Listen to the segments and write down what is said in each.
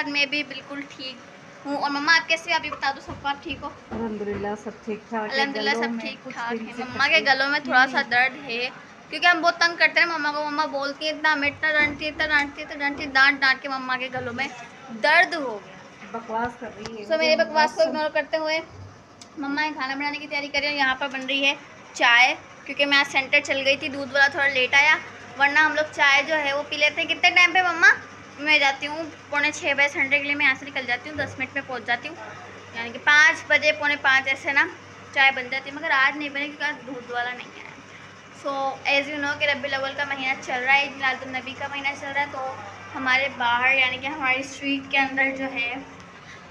साथ मैं भी बिल्कुल ठीक हूँ। और मम्मा आप कैसे हो? आप भी बता दो सबको, आप ठीक हो? अल्हम्दुलिल्लाह सब ठीक ठाक है। अल्हम्दुलिल्लाह सब में ठीक कुछ ठाक दिन है। से मम्मा के गलों में थोड़ा सा दर्द है क्योंकि हम बहुत तंग करते हैं मम्मा को। मम्मा बोलती है इतना, हमें इतना डांटती है, इतना डांटती है, इतना डांटती है, डांट डांट के मम्मा के गलों में दर्द हो गया। बकवास कर रही है। सो मेरे बकवास को इग्नोर करते हुए मम्मा ने खाना बनाने की तैयारी करी है। यहाँ पर बन रही है चाय, क्योंकि मैं आज सेंटर चल गई थी, दूध वाला थोड़ा लेट आया, वरना हम लोग चाय जो है वो पी लेते हैं। कितने टाइम पे मम्मा? मैं जाती हूँ 5:45 बजे सेंटर के लिए, मैं यहाँ से निकल जाती हूँ, 10 मिनट में पहुँच जाती हूँ, यानी कि 5 बजे 4:45 ऐसे ना चाय बन जाती है। मगर आज नहीं बनेगी क्योंकि आज दूध वाला नहीं आया। सो एज़ यू नो कि रब्बी अव्वल का महीना चल रहा है, ईद मिलादुन नबी का महीना चल रहा है, तो हमारे बाहर यानी कि हमारी स्ट्रीट के अंदर जो है,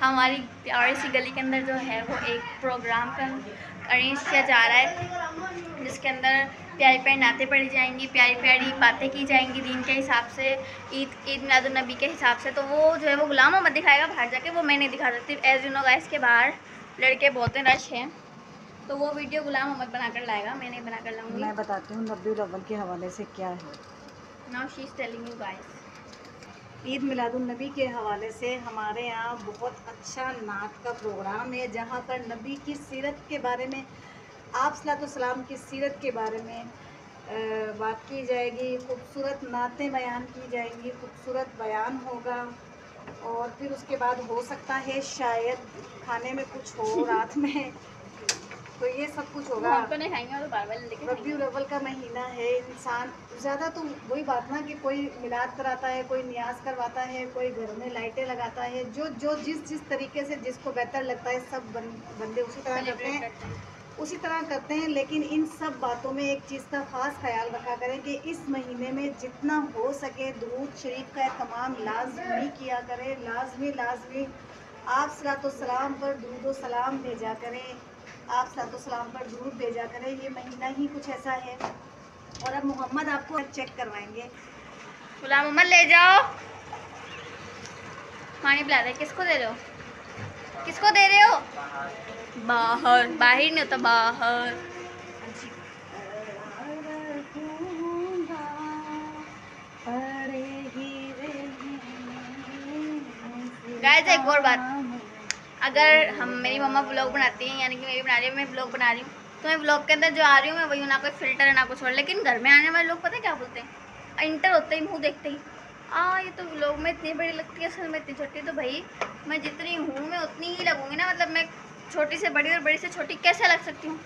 हमारी प्यारी सी गली के अंदर जो है वो एक प्रोग्राम का अरेंज किया जा रहा है, जिसके अंदर प्यारी प्यारी नातें पढ़ी जाएंगी, प्यारी प्यारी बातें की जाएंगी दीन के हिसाब से, ईद मिलादुन नबी के हिसाब से। तो वो जो है वो गुलाम मोहम्मद दिखाएगा बाहर जाके, वो मैं नहीं दिखा सकती। एज़ यू नो गाइस के बाहर लड़के बहुत रश हैं, तो वो वीडियो गुलाम मोहम्मद बनाकर लाएगा, मैं नहीं बनाकर लाऊंगी। मैं बताती हूँ रबीउल अव्वल के हवाले से क्या है। Now she is telling you guys. Eid Miladun नबी के हवाले से हमारे यहाँ बहुत अच्छा नात का प्रोग्राम है, जहाँ पर नबी की सीरत के बारे में, आप सलाम की सीरत के बारे में बात की जाएगी, खूबसूरत नातें बयान की जाएंगी, खूबसूरत बयान होगा। और फिर उसके बाद हो सकता है शायद खाने में कुछ हो रात में, तो ये सब कुछ होगा। हम तो नहीं खाएंगे, तो बार बार लेके रबीउल अव्वल का महीना है, इंसान ज़्यादा तो वही बात ना कि कोई मिलाद कराता है, कोई नियाज करवाता है, कोई घर में लाइटें लगाता है, जो जो जिस तरीके से जिसको बेहतर लगता है, सब बंदे उसी तरह करते हैं, उसी तरह करते हैं। लेकिन इन सब बातों में एक चीज़ का ख़ास ख्याल रखा करें कि इस महीने में जितना हो सके दुरूद शरीफ का एहतमाम लाजमी किया करें, लाजमी आप सलाम पर दुरूद सलाम भेजा करें, आप सलाम पर दुरूद भेजा करें। ये महीना ही कुछ ऐसा है। और अब मोहम्मद आपको चेक करवाएंगे। गुलाम मोहम्मद ले जाओ, पानी पिला रहे। किसको दे रहे हो? किसको दे रहे हो? बाहर, बाहर नहीं होता, बाहर। गाइस एक और बात, अगर हम मेरी मम्मा ब्लॉग बनाती हैं, यानी कि मेरी बना रही है, मैं ब्लॉग बना रही हूँ, तो मैं ब्लॉग के अंदर जो आ रही हूँ मैं वही हूँ, ना कोई फिल्टर है ना कुछ और। लेकिन घर में आने वाले लोग पता है क्या बोलते हैं? इंटर होते ही, मुँह देखते ही, ये तो ब्लॉग में इतनी बड़ी लगती है, असल में इतनी छोटी। तो भाई मैं जितनी हूँ मैं उतनी ही लगूंगी ना, मतलब मैं छोटी से बड़ी और बड़ी से छोटी कैसे लग सकती हूँ?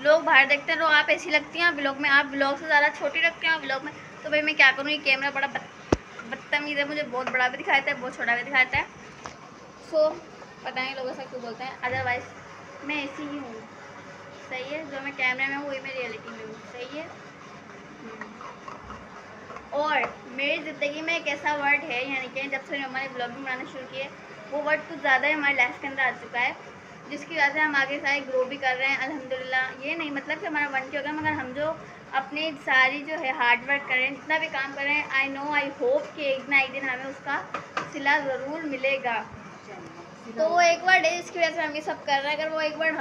लोग बाहर देखते हैं, लोग आप ऐसी लगती हैं ब्लॉग में, आप ब्लॉग से ज़्यादा छोटी लगती हैं ब्लॉग में। तो भाई मैं क्या करूँ, ये कैमरा बड़ा बदतमीज़ है, मुझे बहुत बड़ा भी दिखाता है, बहुत छोटा भी दिखाता है। सो पता नहीं लोग ऐसा क्यों बोलते हैं, अदरवाइज़ मैं ऐसी ही हूँ, सही है। जो मैं कैमरे में हूँ वही मैं रियलिटी में हूँ, सही है। और मेरी ज़िंदगी में एक ऐसा वर्ड है, यानी कि जब से मम्मा ने ब्लॉगिंग बनाना शुरू की है, वो वर्ड कुछ ज़्यादा ही हमारी लाइफ के अंदर आ चुका है, जिसकी वजह से हम आगे सारे ग्रो भी कर रहे हैं अल्हम्दुलिल्लाह। ये नहीं मतलब कि हमारा 1K होगा, मगर हम जो अपनी सारी जो है हार्ड वर्क करें, जितना भी काम करें, आई नो आई होप कि एक ना एक दिन हमें उसका सिला ज़रूर मिलेगा। तो वो एक वर्ड है जिसकी वजह से हम ये सब कर रहे हैं। अगर वो एक वर्ड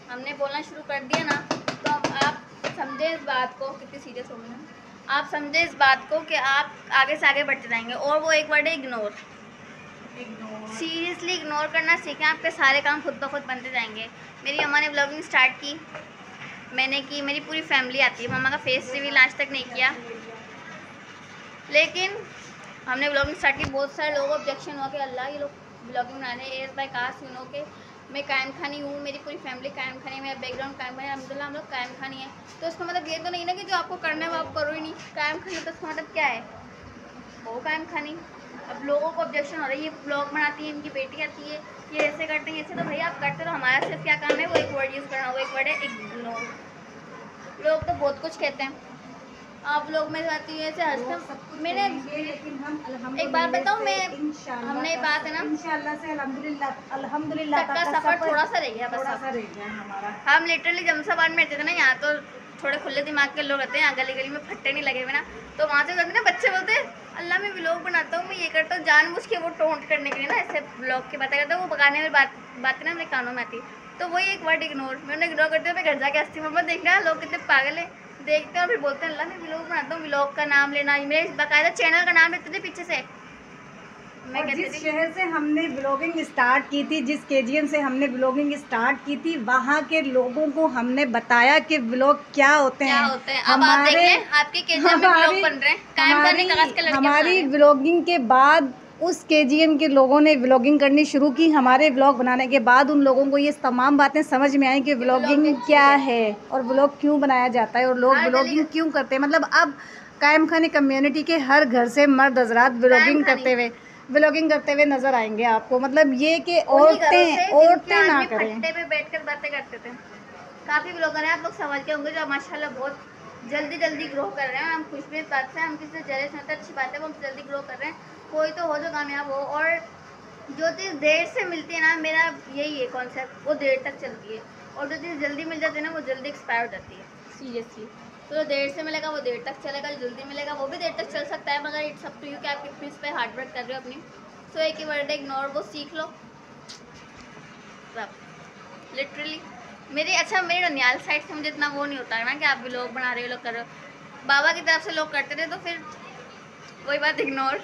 हमने बोलना शुरू कर दिया ना, तो आप समझे इस बात को, कितनी सीरियस हो गई ना, आप समझे इस बात को कि आप आगे से आगे बढ़ते जाएंगे। और वो एक वर्ड है इग्नोर। सीरियसली इग्नोर करना सीखें, आपके सारे काम खुद ब खुद बनते जाएंगे। मेरी अम्मा ने ब्लॉगिंग स्टार्ट की, मैंने की, मेरी पूरी फैमिली आती है। मम्मा का फेस रिवील आज तक नहीं किया, लेकिन हमने ब्लॉगिंग स्टार्ट की। बहुत सारे लोगों को ऑब्जेक्शन हुआ कि अल्लाह ये लोग ब्लॉगिंग बना रहे हैं। Age by cast you know के मैं कायम खानी हूँ, मेरी पूरी फैमिली कायम खानी है, मेरा बैकग्राउंड कायम खानी है, अल्हम्दुलिल्लाह हम लोग कायम खानी है। तो इसका मतलब ये तो नहीं ना कि जो आपको करना है वो आप करो ही नहीं। कायम खानी तो इसका मतलब क्या है? वो कायम खानी। अब लोगों को ऑब्जेक्शन हो रही है, ये ब्लॉग बनाती है, इनकी बेटी आती है, ये ऐसे करते हैं, ऐसे। तो भैया आप करते रहो, हमारा सिर्फ क्या काम है, वो एक वर्ड यूज़ करना, वो एक वर्ड है इग्नोर। लोग तो बहुत कुछ कहते हैं, आप लोग में जाती है ऐसे हंसते। मैंने एक बात बताऊँ, मैं हमने बात है ना, इंशाल्लाह से अल्हम्दुलिल्लाह तक का सफ़र थोड़ा सा रह गया, थोड़ा बस सा रह गया हमारा। हम लिटरली जमसाबाद में रहते थे ना, यहाँ तो थोड़े खुले दिमाग के लोग रहते हैं, यहाँ गली गली में फट्टे नहीं लगे हुए ना, तो वहाँ से करते ना बच्चे बोलते हैं अल्लाह मैं व्लॉग बनाता हूँ, मैं ये करता हूँ, जानबूझ के वो टोंट करने के लिए ना ऐसे ब्लॉग की बातें करते हैं, वो बगाने में बातें ना मेरे कानों में आती। तो वही एक वर्ड इग्नोर, मैं उन्हें इग्नोर करती हूँ। मैं घर जाके हंसती हूँ, मम्मा देख रहा है लोग कितने पागल है, देखते हैं और फिर बोलते हैं अल्लाह मैं व्लॉग बनाता हूँ। व्लॉग का नाम लेना, मेरे बाकायदा चैनल का नाम लेते थे पीछे से, मैं और कहती जिस थी शहर से हमने ब्लॉगिंग स्टार्ट की थी, जिस केजीएम से हमने ब्लॉगिंग स्टार्ट की थी, वहाँ के लोगों को हमने बताया कि ब्लॉग क्या होते क्या हैं। होते हैं। अब आप देख लें, आपके केजीएम में ब्लॉग बन रहे हैं, कायम करने कागज के लड़के बना रहे हमारी हैं। ब्लॉगिंग के बाद उस केजीएम के लोगों ने ब्लॉगिंग करनी शुरू की। हमारे ब्लॉग बनाने के बाद उन लोगों को ये तमाम बातें समझ में आई कि ब्लॉगिंग क्या है और ब्लॉग क्यों बनाया जाता है और लोग हर ब्लॉगिंग क्यों करते हैं। मतलब अब कायम खानी कम्युनिटी के हर घर से मर्द हजरात ब्लॉगिंग करते हुए नजर आएंगे आपको। मतलब ये कि औरतें ना करें। फट्टे पे बैठकर बातें करते थे। काफी ब्लॉगर हैं, आप लोग समझते होंगे, जो माशाल्लाह बहुत जल्दी ग्रो कर रहे हैं। हम खुश भी इस बात से, हम किसी से जेलस नहीं होते, अच्छी बात है, वो हम जल्दी ग्रो कर रहे हैं। कोई तो हो जो कामयाब हो, और जो चीज़ देर से मिलती है ना, मेरा यही है कॉन्सेप्ट, वो देर तक चलती है, और जो चीज़ जल्दी मिल जाती है ना, वो जल्दी एक्सपायर हो जाती है सीरियसली। तो जो देर से मिलेगा वो देर तक चलेगा, जो जल्दी मिलेगा वो भी देर तक चल सकता है, मगर इट्स अप टू यू कि आप कितनी इस पर हार्ड वर्क कर रहे हो अपनी। सो एक ही वर्ड है, इग्नोर, वो सीख लो लिटरली। मेरे ननियाल साइड से मुझे इतना वो नहीं होता है ना कि आप भी लोग बना रहे हो, लोग कर रहे हो। बाबा की तरफ से लोग करते थे तो फिर वही बात, इग्नोर,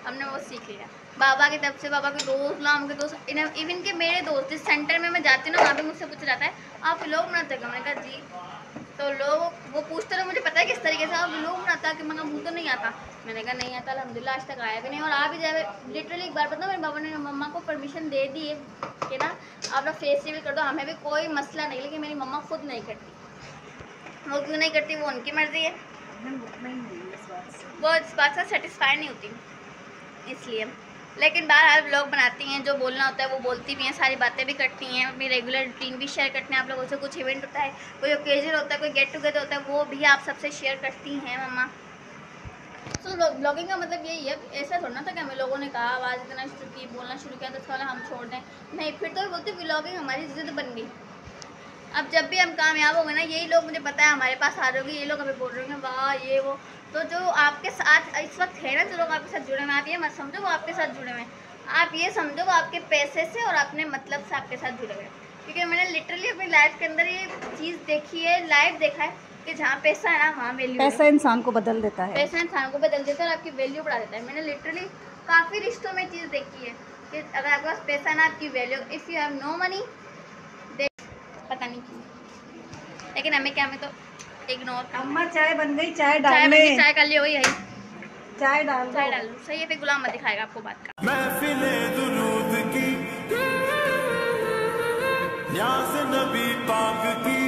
हमने वो सीख लिया। बाबा की तरफ से, बाबा के दोस्त, नाम के दोस्त, इवन के मेरे दोस्त, जिस सेंटर में मैं जाती हूँ ना, वहाँ पे मुझसे पूछा जाता है आप लोग बनाते हो? मैंने कहा जी। तो लोग वो पूछते रहे, मुझे पता है किस तरीके से आप लोग बनाता है, कि मगर मुँह तो नहीं आता। मैंने कहा नहीं आता, अल्हम्दुलिल्लाह आज तक आया भी नहीं, और आ भी जाए। लिटरली एक बार पता, मेरे बाबा ने मम्मा को परमिशन दे दी है कि ना आप लोग फेस रिवील कर दो, हमें भी कोई मसला नहीं, लेकिन मेरी मम्मा खुद नहीं करती। वो क्यों नहीं करती, वो उनकी मर्जी है, वो इस बात से सेटिस्फाई नहीं होती इसलिए। लेकिन बहरहाल व्लॉग बनाती हैं, जो बोलना होता है वो बोलती भी हैं, सारी बातें भी करती हैं, अपनी रेगुलर रूटीन भी शेयर करते हैं आप लोगों से। कुछ इवेंट होता है, कोई ओकेजन होता है, कोई गेट टुगेदर होता है, वो भी आप सबसे शेयर करती हैं मम्मा। तो ब्लॉगिंग का मतलब यही है। ऐसा थोड़ा ना था कि हमें लोगों ने कहा, आवाज़ इतना शुरू की, बोलना शुरू किया तो इसका हम छोड़ दें, नहीं। फिर तो बोलते ब्लॉगिंग हमारी जिद बन गई। अब जब भी हम कामयाब हो गए ना, यही लोग, मुझे पता है हमारे पास आ रहे होंगे, ये लोग हमें बोल रहे होंगे वाह ये वो। तो जो आपके साथ इस वक्त है ना, जो लोग आपके साथ जुड़े हुए हैं, आप ये मत समझो वो आपके साथ जुड़े हुए हैं, आप ये समझो वो आपके पैसे से और अपने मतलब से आपके साथ जुड़े हुए हैं। क्योंकि मैंने लिटरली अपनी लाइफ के अंदर ये चीज़ देखी है, लाइव देखा है कि जहाँ पैसा है ना वहाँ वैल्यू है। पैसा इंसान को बदल देता है, पैसा इंसान को बदल देता है और आपकी वैल्यू बढ़ा देता है। मैंने लिटरली काफ़ी रिश्तों में चीज़ देखी है कि अगर आपके पास पैसा ना, आपकी value, if you have no money, पता नहीं क्यों, लेकिन हमें क्या, हमें तो इग्नोर। अम्मा चाय बन गई, चाय चाय कर लियो, यही चाय डाल लो सही है। फिर गुलाम मत दिखाएगा आपको बात का। महफिले दुरूद की, न्याज़ नबी पाक की,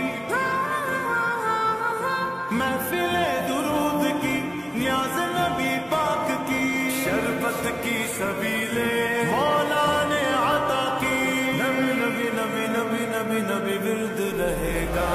महफिले दुरूद की, न्याज़ नबी पाक की, शरबत की सबीले मौला ने अता की, नबी नबी नबी नबी नबी नबी विर्द रहेगा।